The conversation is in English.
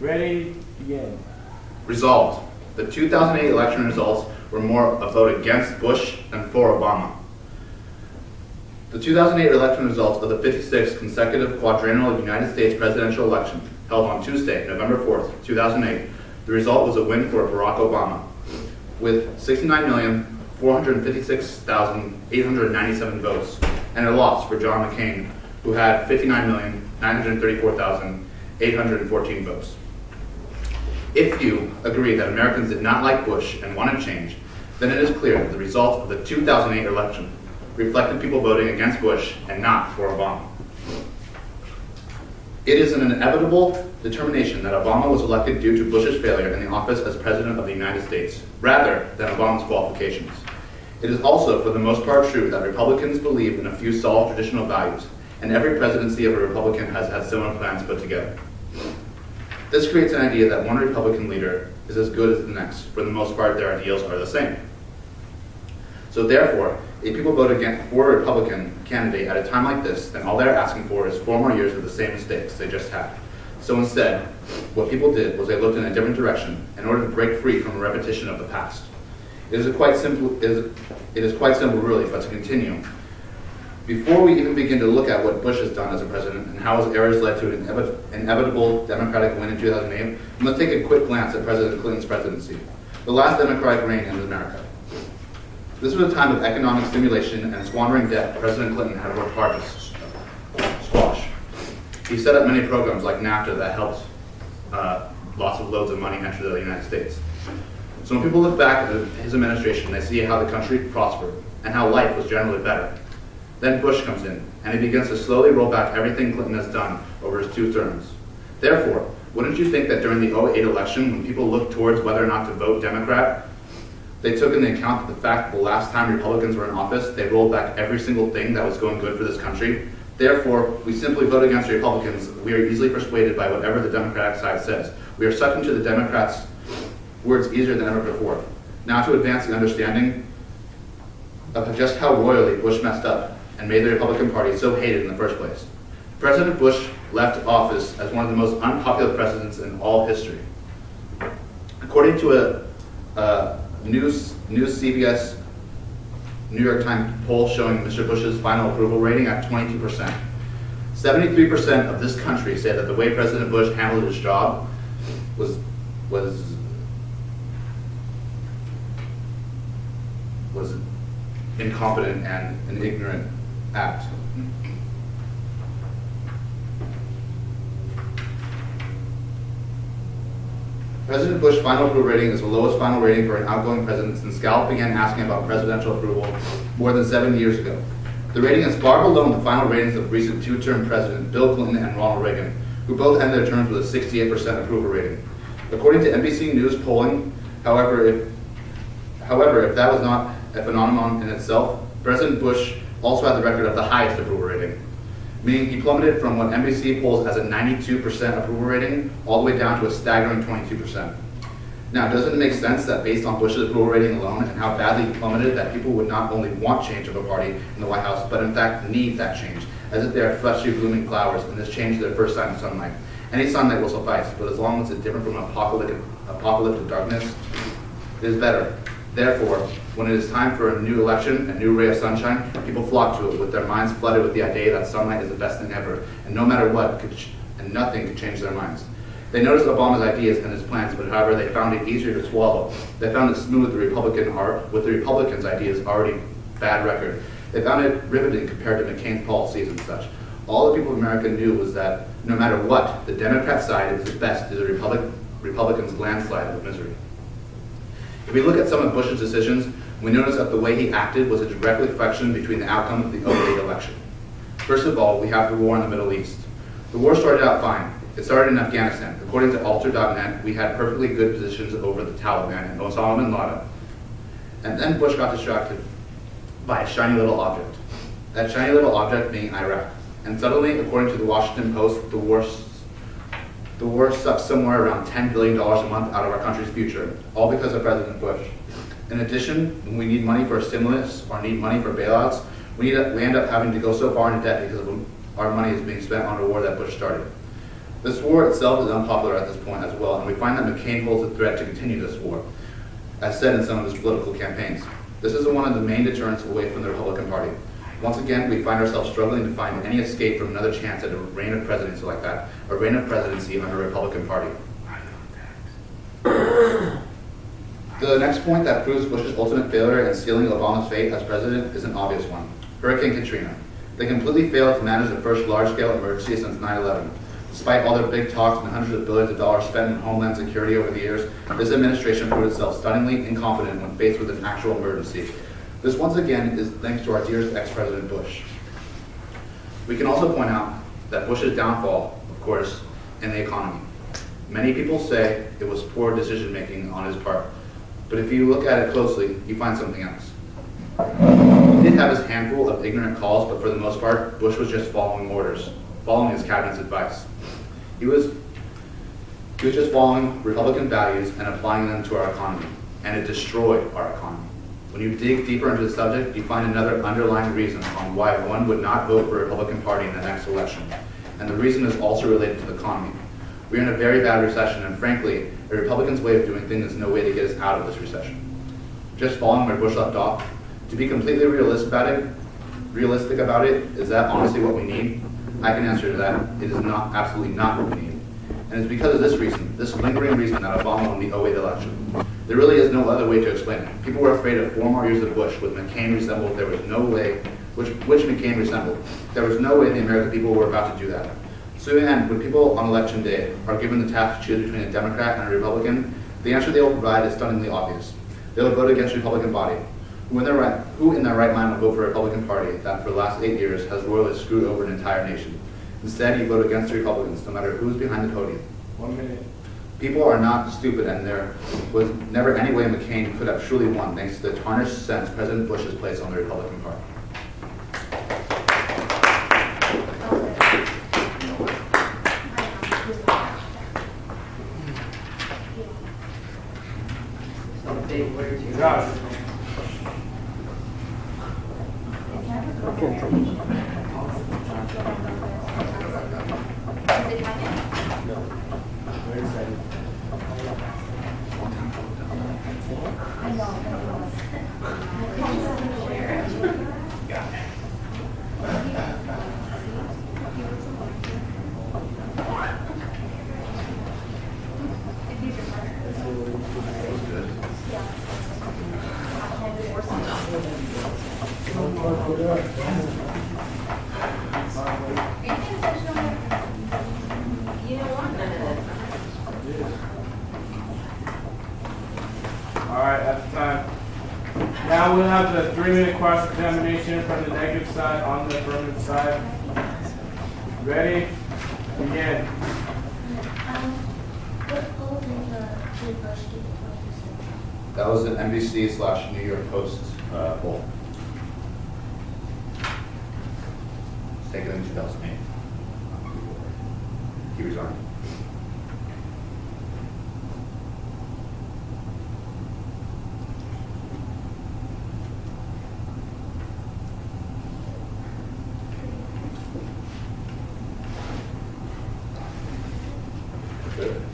Ready, begin. Resolved. The 2008 election results were more a vote against Bush than for Obama. The 2008 election results of the 56th consecutive quadrennial United States presidential election, held on Tuesday, November 4th, 2008, the result was a win for Barack Obama, with 69,456,897 votes, and a loss for John McCain, who had 59,934,814 votes. If you agree that Americans did not like Bush and wanted change, then it is clear that the results of the 2008 election reflected people voting against Bush and not for Obama. It is an inevitable determination that Obama was elected due to Bush's failure in the office as President of the United States, rather than Obama's qualifications. It is also, for the most part, true that Republicans believe in a few solid traditional values, and every presidency of a Republican has had similar plans put together. This creates an idea that one Republican leader is as good as the next. For the most part, their ideals are the same. So therefore, if people vote for a Republican candidate at a time like this, then all they're asking for is 4 more years of the same mistakes they just had. So instead, what people did was they looked in a different direction in order to break free from a repetition of the past. It is quite simple really, but to continue, before we even begin to look at what Bush has done as a president and how his errors led to an inevitable Democratic win in 2008, let's take a quick glance at President Clinton's presidency, the last Democratic reign in America. This was a time of economic stimulation and squandering debt President Clinton had worked hard to squash. He set up many programs like NAFTA that helped lots of loads of money enter the United States. So when people look back at his administration, they see how the country prospered and how life was generally better. Then Bush comes in, and he begins to slowly roll back everything Clinton has done over his 2 terms. Therefore, wouldn't you think that during the 2008 election, when people looked towards whether or not to vote Democrat, they took into account the fact that the last time Republicans were in office, they rolled back every single thing that was going good for this country? Therefore, we simply vote against the Republicans. We are easily persuaded by whatever the Democratic side says. We are sucked into the Democrats' words easier than ever before. Now to advance the understanding of just how royally Bush messed up and made the Republican Party so hated in the first place. President Bush left office as one of the most unpopular presidents in all history. According to a News CBS New York Times poll showing Mr. Bush's final approval rating at 22%. 73% of this country say that the way President Bush handled his job was incompetent and an ignorant act. President Bush's final approval rating is the lowest final rating for an outgoing president since Gallup began asking about presidential approval more than 7 years ago. The rating is far below the final ratings of recent 2-term presidents Bill Clinton and Ronald Reagan, who both ended their terms with a 68% approval rating. According to NBC News polling, however, if that was not a phenomenon in itself, President Bush also had the record of the highest approval rating, meaning he plummeted from what NBC polls as a 92% approval rating all the way down to a staggering 22%. Now, doesn't it make sense that based on Bush's approval rating alone and how badly he plummeted, that people would not only want change of a party in the White House, but in fact need that change, as if they are fleshy blooming flowers and this change is their first sign of sunlight. Any sunlight will suffice, but as long as it's different from apocalyptic darkness, it is better. Therefore, when it is time for a new election, a new ray of sunshine, people flock to it with their minds flooded with the idea that sunlight is the best thing ever, and no matter what, and nothing could change their minds. They noticed Obama's ideas and his plans, but however, they found it easier to swallow. They found it smooth with the Republicans' ideas already bad record. They found it riveting compared to McCain's policies and such. All the people of America knew was that no matter what, the Democrat side is the best to the Republicans' landslide of misery. If we look at some of Bush's decisions, we notice that the way he acted was a direct reflection between the outcome of the 2008 election. First of all, we have the war in the Middle East. The war started out fine. It started in Afghanistan. According to Alter.net, we had perfectly good positions over the Taliban and Osama bin Laden. And then Bush got distracted by a shiny little object. That shiny little object being Iraq. And suddenly, according to the Washington Post, the war sucks somewhere around $10 billion a month out of our country's future, all because of President Bush. In addition, when we need money for a stimulus or need money for bailouts, we end up having to go so far into debt because our money is being spent on a war that Bush started. This war itself is unpopular at this point as well, and we find that McCain holds the threat to continue this war, as said in some of his political campaigns. This is one of the main deterrents away from the Republican Party. Once again, we find ourselves struggling to find any escape from another chance at a reign of presidency like that, a reign of presidency under a Republican Party. The next point that proves Bush's ultimate failure in sealing Obama's fate as president is an obvious one: Hurricane Katrina. They completely failed to manage the first large-scale emergency since 9/11. Despite all their big talks and hundreds of billions of dollars spent in homeland security over the years, this administration proved itself stunningly incompetent when faced with an actual emergency. This once again is thanks to our dearest ex-President Bush. We can also point out that Bush's downfall, of course, in the economy. Many people say it was poor decision-making on his part, but if you look at it closely, you find something else. He did have his handful of ignorant calls, but for the most part, Bush was just following orders, following his cabinet's advice. He was just following Republican values and applying them to our economy, and it destroyed our economy. When you dig deeper into the subject, you find another underlying reason on why one would not vote for the Republican Party in the next election, and the reason is also related to the economy. We are in a very bad recession, and frankly, a Republican's way of doing things is no way to get us out of this recession. Just following where Bush left off, to be completely realistic about it, is that honestly what we need? I can answer to that. It is not, absolutely not what we need. And it's because of this reason, this lingering reason, that Obama won the 2008 election. There really is no other way to explain it. People were afraid of 4 more years of Bush, with McCain resembled. There was no way, which McCain resembled. There was no way the American people were about to do that. So in the end, when people on election day are given the task to choose between a Democrat and a Republican, the answer they will provide is stunningly obvious. They will vote against the Republican body. Who in their right mind will vote for a Republican Party that for the last 8 years has royally screwed over an entire nation? Instead, you vote against the Republicans, no matter who's behind the podium. 1 minute. People are not stupid, and there was never any way McCain could have truly won thanks to the tarnished sense President Bush has placed on the Republican Party. Josh. Alright, at the time. Now we'll have the 3-minute cross-examination from the negative side on the affirmative side. Ready? Begin. That was an NBC/New York Post poll. Taken in 2008. He resigned. Good.